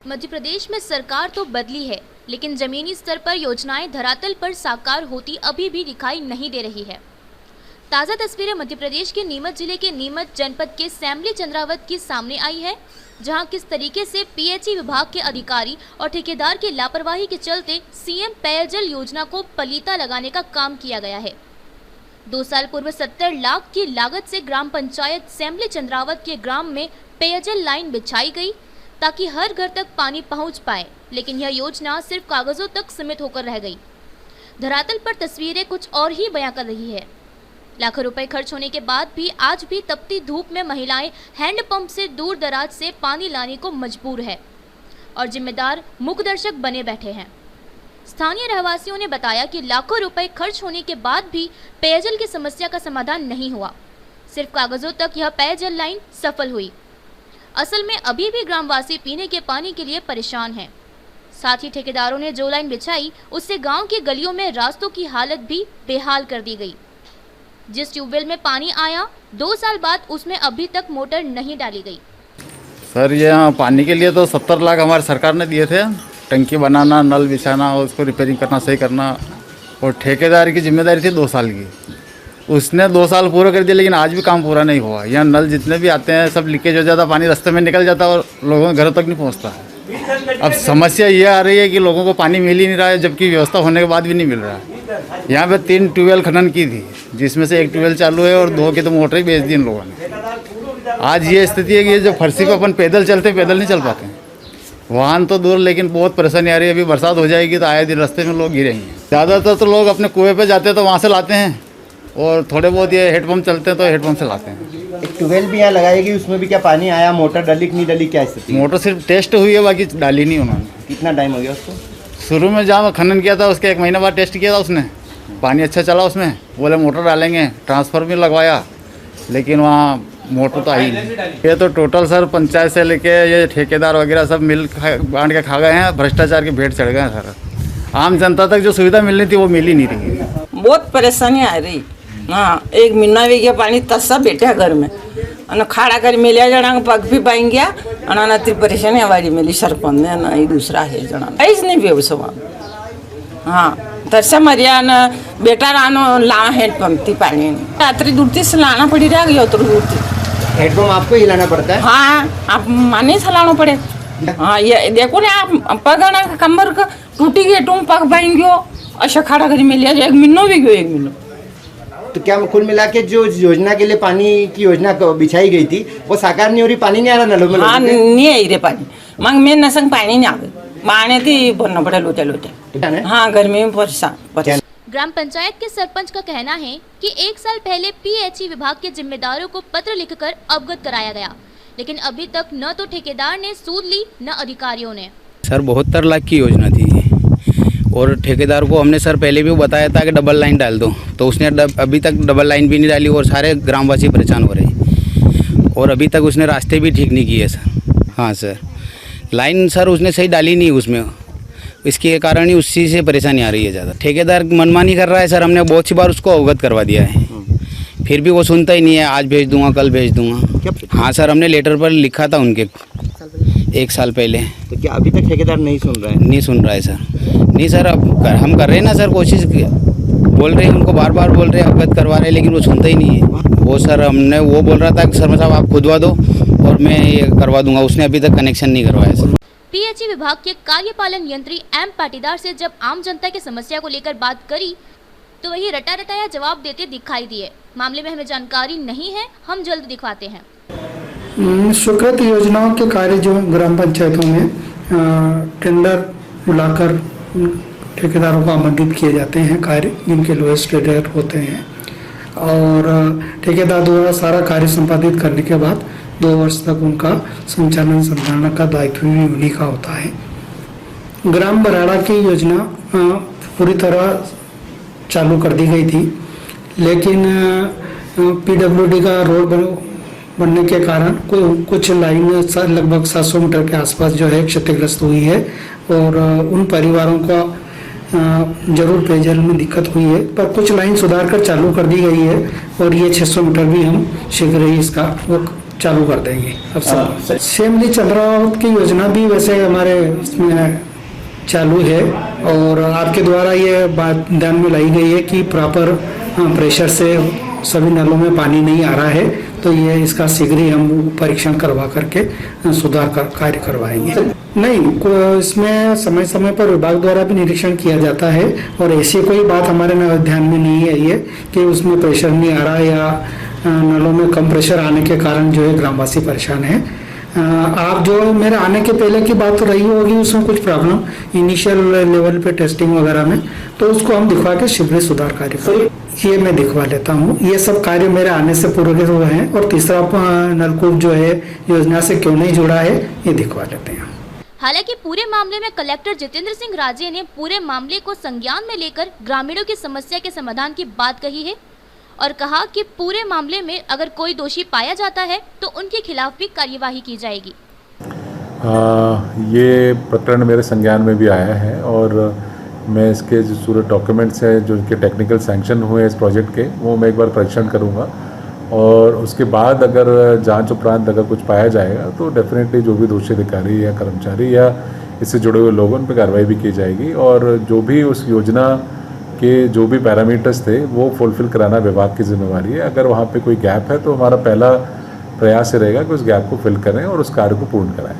मध्य प्रदेश में सरकार तो बदली है, लेकिन जमीनी स्तर पर योजनाएं धरातल पर साकार होती अभी भी दिखाई नहीं दे रही है। ताज़ा तस्वीरें मध्य प्रदेश के नीमच जिले के नीमच जनपद के सैमली चंद्रावत की सामने आई है, जहां किस तरीके से पीएचई विभाग के अधिकारी और ठेकेदार की लापरवाही के चलते सीएम पेयजल योजना को पलीता लगाने का काम किया गया है। 2 साल पूर्व 70 लाख की लागत से ग्राम पंचायत सैमली चंद्रावत के ग्राम में पेयजल लाइन बिछाई गई ताकि हर घर तक पानी पहुंच पाए, लेकिन यह योजना सिर्फ कागजों तक सीमित होकर रह गई। धरातल पर तस्वीरें कुछ और ही बयां कर रही है। लाखों रुपए खर्च होने के बाद भी आज भी तपती धूप में महिलाएं हैंडपंप से दूर दराज से पानी लाने को मजबूर है और जिम्मेदार मूकदर्शक बने बैठे हैं। स्थानीय रहवासियों ने बताया कि लाखों रुपए खर्च होने के बाद भी पेयजल की समस्या का समाधान नहीं हुआ, सिर्फ कागजों तक यह पेयजल लाइन सफल हुई। असल में अभी भी ग्रामवासी पीने के पानी के लिए परेशान हैं। साथ ही ठेकेदारों ने जो लाइन बिछाई उससे गांव की गलियों में रास्तों की हालत भी बेहाल कर दी गई। जिस ट्यूबवेल में पानी आया 2 साल बाद उसमें अभी तक मोटर नहीं डाली गई। सर ये पानी के लिए तो 70 लाख हमारी सरकार ने दिए थे, टंकी बनाना, नल बिछाना, उसको रिपेयरिंग करना, सही करना, और ठेकेदार की जिम्मेदारी थी 2 साल की। उसने 2 साल पूरा कर दिया, लेकिन आज भी काम पूरा नहीं हुआ। यहाँ नल जितने भी आते हैं सब लीकेज हो जाता, पानी रास्ते में निकल जाता और लोगों के घरों तक नहीं पहुँचता है। अब समस्या ये आ रही है कि लोगों को पानी मिल ही नहीं रहा है, जबकि व्यवस्था होने के बाद भी नहीं मिल रहा है। यहाँ पे 3 ट्यूबवेल खनन की थी, जिसमें से 1 ट्यूबवेल चालू है और 2 की तो मोटर ही बेच दी इन लोगों ने। आज ये स्थिति है कि ये जो फर्शी पर अपन पैदल चलते, पैदल नहीं चल पाते हैं। वाहन तो दूर, लेकिन बहुत परेशानी आ रही है। अभी बरसात हो जाएगी तो आए दिन रास्ते में लोग गिरेंगे। ज़्यादातर तो लोग अपने कुएं पे जाते हैं तो वहाँ से लाते हैं, और थोड़े बहुत ये हेडपम्प चलते हैं तो हेडपम्प से लाते हैं। एक ट्यूबवेल भी यहाँ लगाएगी, उसमें भी क्या पानी आया? मोटर डली कि नहीं डली, क्या स्थिति? मोटर सिर्फ टेस्ट हुई है, बाकी डाली नहीं उन्होंने। कितना टाइम हो गया उसको? शुरू में जहाँ खनन किया था उसके 1 महीना बाद टेस्ट किया था उसने, पानी अच्छा चला उसमें, बोले मोटर डालेंगे, ट्रांसफर भी लगवाया, लेकिन वहाँ मोटर तो आई नहीं। ये तो टोटल सर पंचायत से लेके ये ठेकेदार वगैरह सब मिल बांट के खा गए हैं, भ्रष्टाचार के भेंट चढ़ गए हैं सर। आम जनता तक जो सुविधा मिलनी थी वो मिल ही नहीं रही। बहुत परेशानी आ रही। हाँ, 1 महीना भी गया पानी तस्सा बैठा घर में અને ખાડા કરી મેલ્યા જણા પગ भी પાઈ ગયા અને આનાથી પરેશાની અમારી મેલી સરપંચ ને અને दूसरा है જણા કઈ જ નહીં વ્યવસ્થા। हाँ, તરસા મર્યા અને બેટા રાનો લા હેન્ડપંપ થી પાણી રાત્रि दूरથી લાना पड़ी रहा गया उतर दूरથી। हेडपम्प आपको ही लाना पड़ता है? हाँ, आप माने चलाना पड़े। हाँ, ये देखो ना आप पग कमर का टूटी गई, तुम पग पाई गयो अच्छा खाड़ा करी मेलिया 1 महीना भी गयो 1 महीना। तो क्या कुल मिला के जो योजना के लिए पानी की योजना बिछाई गई थी वो साकार नहीं हो रही? पानी नहीं आ रहा नलों में? हाँ, नहीं आई रे पानी। मंग में नसंग पानी नहीं आवे, माने थी भरना पड़े लोटे लोटे। हाँ, गर्मी में परेशान। ग्राम पंचायत के सरपंच का कहना है कि 1 साल पहले पीएचई विभाग के जिम्मेदारों को पत्र लिखकर अवगत कराया गया, लेकिन अभी तक न तो ठेकेदार ने सूद ली न अधिकारियों ने। सर 72 लाख की योजना थी और ठेकेदार को हमने सर पहले भी बताया था कि डबल लाइन डाल दो, तो उसने अभी तक डबल लाइन भी नहीं डाली और सारे ग्रामवासी परेशान हो रहे हैं। और अभी तक उसने रास्ते भी ठीक नहीं किए सर। हाँ सर, लाइन सर उसने सही डाली नहीं उसमें, इसके कारण ही उसी से परेशानी आ रही है ज़्यादा। ठेकेदार मनमानी कर रहा है सर, हमने बहुत सी बार उसको अवगत करवा दिया है, फिर भी वो सुनता ही नहीं है। आज भेज दूंगा, कल भेज दूंगा। हाँ सर, हमने लेटर पर लिखा था उनके 1 साल पहले। तो क्या अभी तक ठेकेदार नहीं सुन रहा है? नहीं सुन रहा है सर। नहीं सर, अब हम कर रहे हैं ना सर, कोशिश बोल रहे हैं उनको, बार बार बोल रहे हैं, अवगत करवा रहे हैं, लेकिन वो सुनता ही नहीं है। वो सर हमने वो बोल रहा था कि शर्मा साहब आप खुदवा दो और मैं ये करवा दूंगा, उसने अभी तक कनेक्शन नहीं करवाया सर। पीएचई विभाग के कार्यपालन यंत्री एम पाटीदार से जब आम जनता की समस्या को लेकर बात करी तो वही रटा रटाया जवाब देते दिखाई दिए। मामले में हमें जानकारी नहीं है, हम जल्द दिखवाते हैं। स्वीकृत योजनाओं के कार्य जो ग्राम पंचायतों में टेंडर बुलाकर ठेकेदारों को आमंत्रित किए जाते हैं, कार्य जिनके लोएस्ट रेट होते हैं, और ठेकेदार द्वारा सारा कार्य संपादित करने के बाद 2 वर्ष तक उनका संचालन संचालना का दायित्व भी उन्हीं का होता है। ग्राम बराड़ा की योजना पूरी तरह चालू कर दी गई थी, लेकिन पीडब्ल्यूडी का रोड बनने के कारण कुछ लाइन लगभग 700 मीटर के आसपास जो है क्षतिग्रस्त हुई है, और उन परिवारों का जरूर पेयजल में दिक्कत हुई है, पर कुछ लाइन सुधार कर चालू कर दी गई है, और ये 600 मीटर भी हम शीघ्र ही इसका चालू कर देंगे। अब सब सेमली चंद्रावत की योजना भी वैसे हमारे इसमें चालू है और आपके द्वारा ये बात ध्यान में लाई गई है कि प्रॉपर प्रेशर से सभी नलों में पानी नहीं आ रहा है, तो ये इसका शीघ्र ही हम परीक्षण करवा करके सुधार कार्य करवाएंगे। नहीं, इसमें समय समय पर विभाग द्वारा भी निरीक्षण किया जाता है और ऐसी कोई बात हमारे ध्यान में नहीं आई है कि उसमें प्रेशर नहीं आ रहा या नलों में कम प्रेशर आने के कारण जो है ग्रामवासी परेशान है। आप जो मेरे आने के पहले की बात रही होगी उसमें कुछ प्रॉब्लम इनिशियल लेवल पे टेस्टिंग वगैरह में, तो उसको हम दिखवा के शीघ्र सुधार कार्य करें, ये मैं दिखवा लेता हूँ। ये सब कार्य मेरे आने से पूरे हुए हैं और तीसरा नलकूप जो है योजना से क्यों नहीं जुड़ा है ये दिखवा लेते हैं। हालांकि पूरे मामले में कलेक्टर जितेंद्र सिंह राजे ने पूरे मामले को संज्ञान में लेकर ग्रामीणों की समस्या के समाधान की बात कही है और कहा कि पूरे मामले में अगर कोई दोषी पाया जाता है तो उनके खिलाफ भी कार्यवाही की जाएगी। ये प्रकरण मेरे संज्ञान में भी आया है और मैं इसके जो पूरे डॉक्यूमेंट्स हैं जो इनके टेक्निकल सैंक्शन हुए इस प्रोजेक्ट के, वो मैं एक बार परीक्षण करूँगा और उसके बाद अगर जांच उपरांत अगर कुछ पाया जाएगा तो डेफिनेटली जो भी दोषी अधिकारी या कर्मचारी या इससे जुड़े हुए लोगों उन पर कार्रवाई भी की जाएगी और जो भी उस योजना के जो भी पैरामीटर्स थे वो फुलफिल कराना विभाग की जिम्मेवारी है। अगर वहाँ पे कोई गैप है तो हमारा पहला प्रयास रहेगा कि उस गैप को फिल करें और उस कार्य को पूर्ण कराएं।